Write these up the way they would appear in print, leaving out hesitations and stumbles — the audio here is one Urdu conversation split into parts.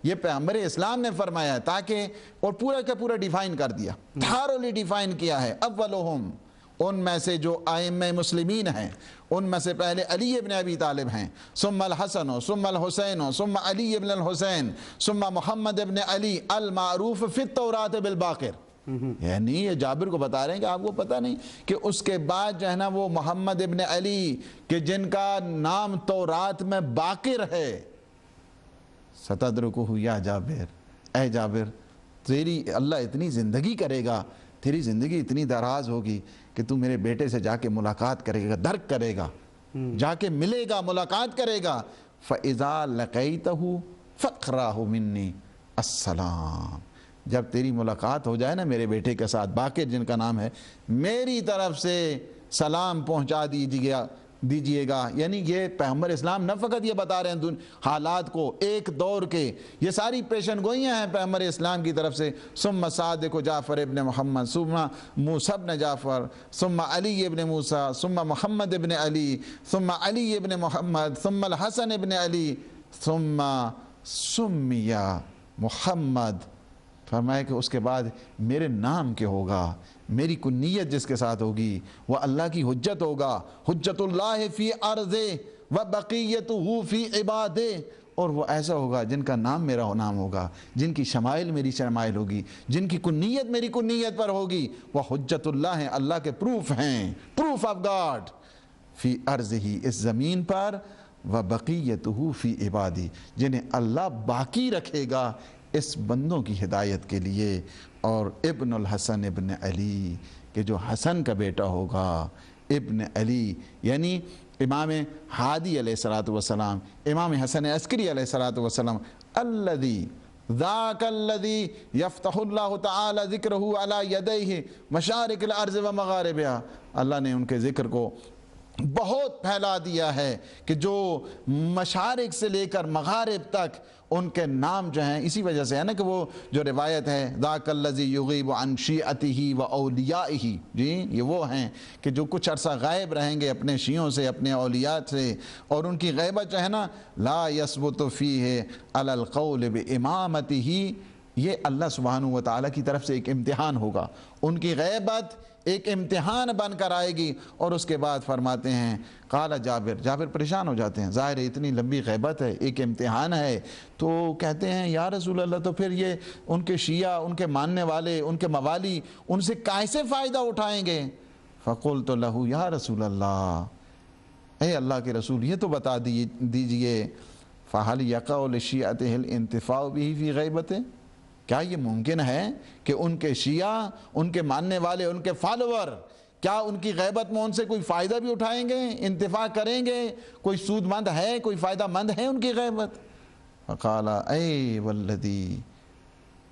یہ پیغمبر اسلام نے فرمایا ہے، تاکہ اور پورا کا پورا ڈیفائن کر دیا، تھارولی ڈیفائن کیا ہے۔ اولہم، ان میں سے جو ائمہ مسلمین ہیں ان میں سے پہلے علی ابن ابی طالب ہیں، ثم الحسن ثم الحسین ثم علی ابن الحسین ثم محمد ابن علی المعروف فی التوراۃ بالباقر۔ یعنی یہ جابر کو بتا رہے ہیں کہ آپ کو پتہ نہیں کہ اس کے بعد جو ہے نا وہ محمد ابن علی کہ جن کا نام تورات میں باقر ہے، ستدرکہ یا جابر، اے جابر تیری اللہ اتنی زندگی کرے گا، تیری زندگی اتنی دراز ہوگی کہ تو میرے بیٹے سے جا کے ملاقات کرے گا، درک کرے گا، جا کے ملے گا، ملاقات کرے گا۔ فَإِذَا لَقَيْتَهُ فَقْرَاهُ مِنِّي السلام، جب تیری ملاقات ہو جائے نا میرے بیٹے کے ساتھ، باقر جن کا نام ہے، میری طرف سے سلام پہنچا دیجئے گا۔ یعنی یہ پیغمبر اسلام نہ فقط یہ بتا رہے ہیں حالات کو ایک دور کے، یہ ساری پیشن گوئیاں ہیں پیغمبر اسلام کی طرف سے۔ ثم صادق جعفر ابن محمد ثم موسیٰ ابن جعفر ثم علی ابن موسیٰ ثم محمد ابن علی ثم علی ابن محمد ثم الحسن ابن علی ثم سمی محمد، فرمایا کہ اس کے بعد میرے نام کے ہوگا، میری کنیت جس کے ساتھ ہوگی وہ اللہ کی حجت ہوگا، حجت اللہ فی ارضہ و بقیتہ فی عبادہ، اور وہ ایسا ہوگا جن کا نام میرا نام ہوگا، جن کی شمائل میری شمائل ہوگی، جن کی کنیت میری کنیت پر ہوگی، وہ حجت اللہ ہیں، اللہ کے پروف ہیں، پروف آف گاڈ، فی ارضہ اس زمین پر، و بقیتہ فی عبادہ جنہیں اللہ باقی رکھے گا اس بندوں کی ہدایت کے لیے۔ اور ابن الحسن ابن علی کہ جو حسن کا بیٹا ہوگا، ابن علی یعنی امام ہادی علیہ السلام، امام حسن عسکری علیہ السلام، الذی ذاک الذی یفتح اللہ تعالی ذکرہ علی یدیہ مشارق الارض و مغاربہا، اللہ نے ان کے ذکر کو بہت پھیلا دیا ہے کہ جو مشارق سے لے کر مغارب تک ان کے نام جو ہیں، اسی وجہ سے ہے نا کہ وہ جو روایت ہے ذاک الذی یغیب عن شیعتہ و اولیائہ، جی یہ وہ ہیں کہ جو کچھ عرصہ غائب رہیں گے اپنے شیعوں سے، اپنے اولیاء سے، اور ان کی غیبت جو ہے نا لا یثبت فیہ علی القول بامامتہ، یہ اللہ سبحانہ و تعالیٰ کی طرف سے ایک امتحان ہوگا، ان کی غیبت ایک امتحان بن کر آئے گی۔ اور اس کے بعد فرماتے ہیں قال جابر پریشان ہو جاتے ہیں، ظاہر ہے اتنی لمبی غیبت ہے، ایک امتحان ہے، تو کہتے ہیں یا رسول اللہ تو پھر یہ ان کے شیعہ، ان کے ماننے والے، ان کے موالی ان سے کیسے فائدہ اٹھائیں گے؟ فقلت لہ یا رسول اللہ، اے اللہ کے رسول یہ تو بتا دیجئے، فہل یقع لشیعتہ الانتفاع بہ فی غیبتہ، کیا یہ ممکن ہے کہ ان کے شیعہ، ان کے ماننے والے، ان کے فالوور کیا ان کی غیبت میں ان سے کوئی فائدہ بھی اٹھائیں گے، انتفاع کریں گے؟ کوئی سود مند ہے، کوئی فائدہ مند ہے ان کی غیبت؟ فقال اے والذی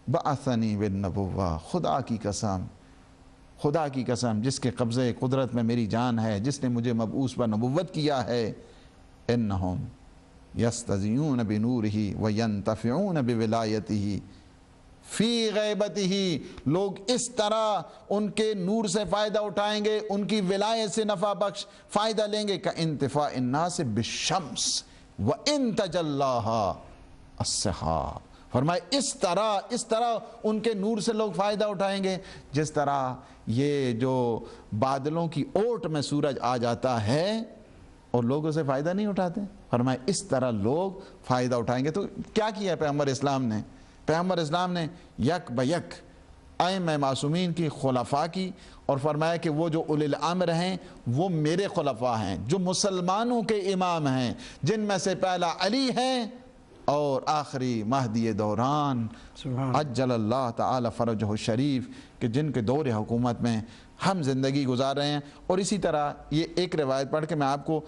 بعثنی بالنبوہ، خدا کی قسم، خدا کی قسم جس کے قبضے قدرت میں میری جان ہے، جس نے مجھے مبعوث پر نبوت کیا ہے، انہم یستضیون بنورہ وینتفعون بولایتہ فی غیبتہ، لوگ اس طرح ان کے نور سے فائدہ اٹھائیں گے، ان کی ولایت سے نفع بخش فائدہ لیں گے، کانتفاع الناس بالشمس وان تجلاھا السحاب، فرمائے اس طرح ان کے نور سے لوگ فائدہ اٹھائیں گے جس طرح یہ جو بادلوں کی اوٹ میں سورج آ جاتا ہے اور لوگ اسے فائدہ نہیں اٹھاتے، فرمائے اس طرح لوگ فائدہ اٹھائیں گے۔ تو کیا کیا پیغمبر اسلام نے؟ پیغمبر اسلام نے یک بیک ائمہ معصومین کی، خلفاء کی، اور فرمایا کہ وہ جو اولی الامر ہیں وہ میرے خلفاء ہیں، جو مسلمانوں کے امام ہیں، جن میں سے پہلا علی ہے اور آخری مہدی دوران عجل اللہ تعالی فرجہ الشریف، کہ جن کے دور حکومت میں ہم زندگی گزار رہے ہیں۔ اور اسی طرح یہ ایک روایت پڑھ کے میں آپ کو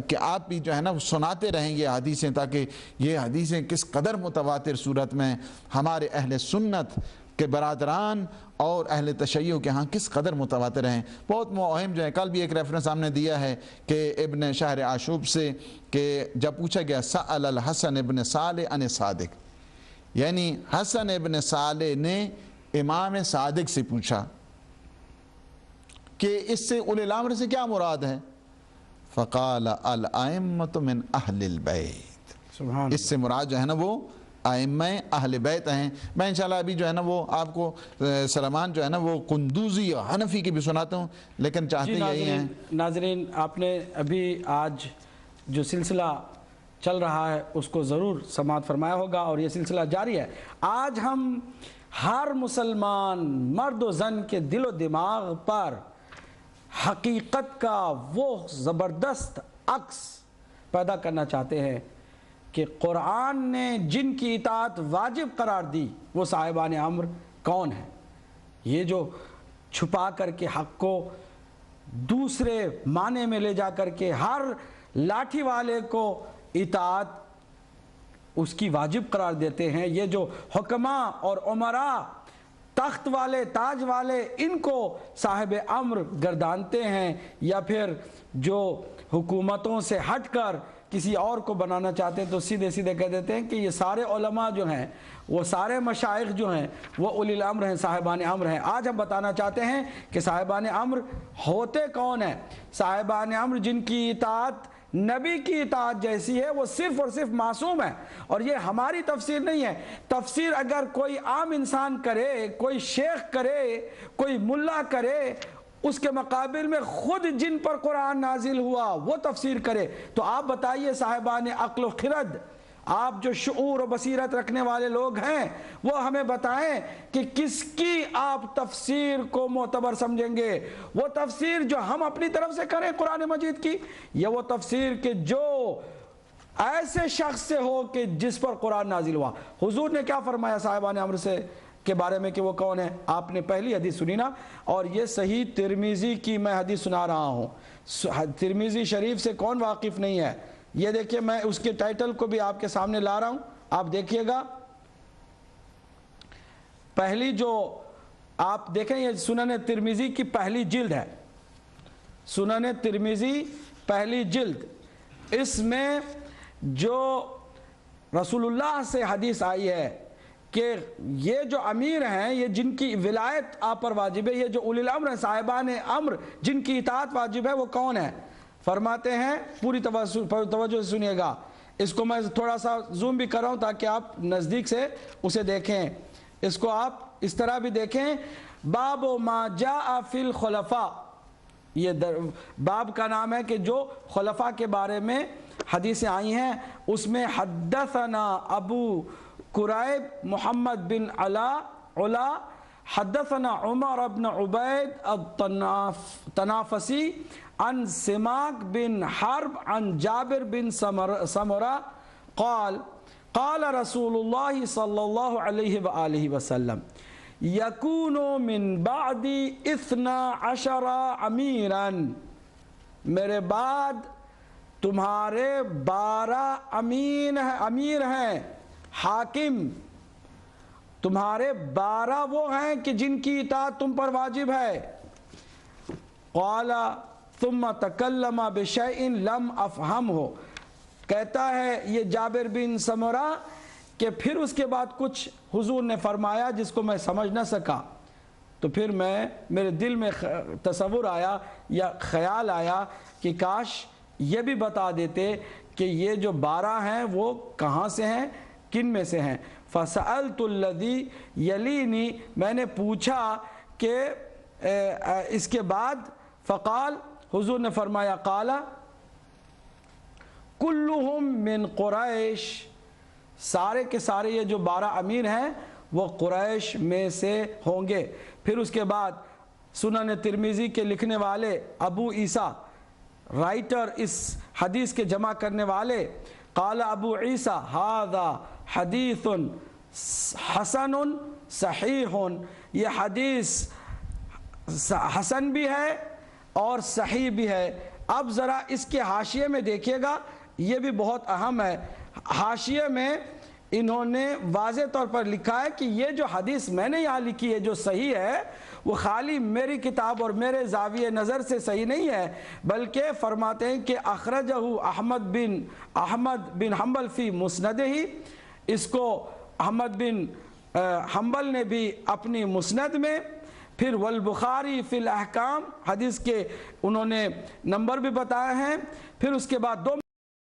کہ آپ بھی جو ہے نا سناتے رہیں یہ حدیثیں، تاکہ یہ حدیثیں کس قدر متواتر صورت میں ہمارے اہل سنت کے برادران اور اہل تشیع کے ہاں کس قدر متواتر ہیں، بہت مہم جو ہے۔ کل بھی ایک ریفرنس ہم نے دیا ہے کہ ابن شہر عاشوب سے کہ جب پوچھا گیا سأل الحسن ابن صالح عن صادق، یعنی حسن ابن صالح نے امام صادق سے پوچھا کہ اس سے اولی الامر سے کیا مراد ہے؟ فقال الائمۃ من اہل البیت، اس سے مراد جو ہے نا وہ ائمہ اہل بیت ہیں. میں انشاءاللہ ابھی جو ہے نا وہ آپ کو سلمان جو ہے نا وہ قندوزی اور حنفی کی بھی سناتا ہوں، لیکن چاہتے یہی ہیں. ناظرین آپ نے ابھی آج جو سلسلہ چل رہا ہے اس کو ضرور سماعت فرمایا ہوگا، اور یہ سلسلہ جاری ہے. آج ہم ہر مسلمان مرد و زن کے دل و دماغ پر حقیقت کا وہ زبردست عکس پیدا کرنا چاہتے ہیں کہ قرآن نے جن کی اطاعت واجب قرار دی وہ صاحبان امر کون ہیں. یہ جو چھپا کر کے حق کو دوسرے معنی میں لے جا کر کے ہر لاٹھی والے کو اطاعت اس کی واجب قرار دیتے ہیں، یہ جو حکماء اور عمراء تخت والے تاج والے ان کو صاحب امر گردانتے ہیں، یا پھر جو حکومتوں سے ہٹ کر کسی اور کو بنانا چاہتے ہیں تو سیدھے سیدھے کہہ دیتے ہیں کہ یہ سارے علماء جو ہیں، وہ سارے مشائخ جو ہیں وہ اولی الامر ہیں، صاحبان امر ہیں. آج ہم بتانا چاہتے ہیں کہ صاحبان امر ہوتے کون ہیں. صاحبان امر جن کی اطاعت نبی کی اطاعت جیسی ہے، وہ صرف اور صرف معصوم ہے. اور یہ ہماری تفسیر نہیں ہے. تفسیر اگر کوئی عام انسان کرے، کوئی شیخ کرے، کوئی ملا کرے، اس کے مقابل میں خود جن پر قرآن نازل ہوا وہ تفسیر کرے، تو آپ بتائیے صاحبان عقل و خرد، آپ جو شعور و بصیرت رکھنے والے لوگ ہیں، وہ ہمیں بتائیں کہ کس کی آپ تفسیر کو معتبر سمجھیں گے. وہ تفسیر جو ہم اپنی طرف سے کریں قرآن مجید کی، یا وہ تفسیر کہ جو ایسے شخص سے ہو کہ جس پر قرآن نازل ہوا. حضور نے کیا فرمایا صاحبان امر سے کے بارے میں کہ وہ کون ہے؟ آپ نے پہلی حدیث سنی نا، اور یہ صحیح ترمذی کی میں حدیث سنا رہا ہوں. ترمذی شریف سے کون واقف نہیں ہے؟ یہ دیکھیے میں اس کے ٹائٹل کو بھی آپ کے سامنے لا رہا ہوں، آپ دیکھیے گا. پہلی جو آپ دیکھیں یہ سنن ترمذی کی پہلی جلد ہے، سنن ترمذی پہلی جلد. اس میں جو رسول اللہ سے حدیث آئی ہے کہ یہ جو امیر ہیں، یہ جن کی ولایت آپ پر واجب ہے، یہ جو اولی الامر ہیں، صاحبان امر جن کی اطاعت واجب ہے، وہ کون ہے؟ فرماتے ہیں، پوری توجہ سے سنیے گا، اس کو میں تھوڑا سا زوم بھی کر رہا ہوں تاکہ آپ نزدیک سے اسے دیکھیں. اس کو آپ اس طرح بھی دیکھیں. باب ما جاء فی الخلفاء، یہ باب کا نام ہے کہ جو خلفاء کے بارے میں حدیثیں آئی ہیں. اس میں حدثنا ابو قریب محمد بن علا حدثنا عمر بن عبید التنافسی عن سماک بن حرب عن جابر بن سمرہ قال قال رسول اللہ صلی اللہ علیہ وآلہ وسلم یکون من بعدی 12 امیرا، میرے بعد تمہارے 12 امیر ہیں، حاکم. تمہارے 12 وہ ہیں کہ جن کی اطاعت تم پر واجب ہے. قال ثم تکلم بشیء لم افہمہ، کہتا ہے یہ جابر بن سمرہ کہ پھر اس کے بعد کچھ حضور نے فرمایا جس کو میں سمجھ نہ سکا. تو پھر میرے دل میں تصور آیا یا خیال آیا کہ کاش یہ بھی بتا دیتے کہ یہ جو 12 ہیں وہ کہاں سے ہیں، کن میں سے ہیں. فَسَأَلْتُ الَّذِي يَلِينِي، میں نے پوچھا کہ اس کے بعد. فقال، حضور نے فرمایا قال كُلُّهُم مِّن قریش، سارے کے سارے یہ جو 12 امیر ہیں وہ قریش میں سے ہوں گے. پھر اس کے بعد سنن ترمذی کے لکھنے والے ابو عیسیٰ، رائٹر اس حدیث کے جمع کرنے والے، قال ابو عیسیٰ ھذا حدیث حسن صحیح، یہ حدیث حسن بھی ہے اور صحیح بھی ہے. اب ذرا اس کے حاشیے میں دیکھیے گا، یہ بھی بہت اہم ہے. حاشیے میں انہوں نے واضح طور پر لکھا ہے کہ یہ جو حدیث میں نے یہاں لکھی ہے جو صحیح ہے، وہ خالی میری کتاب اور میرے زاویہ نظر سے صحیح نہیں ہے، بلکہ فرماتے ہیں کہ اخرجہ احمد بن حنبل فی مسندہ، اس کو احمد بن حنبل نے بھی اپنی مسند میں. پھر والبخاری فی الاحکام، حدیث کے انہوں نے نمبر بھی بتائے ہیں. پھر اس کے بعد 2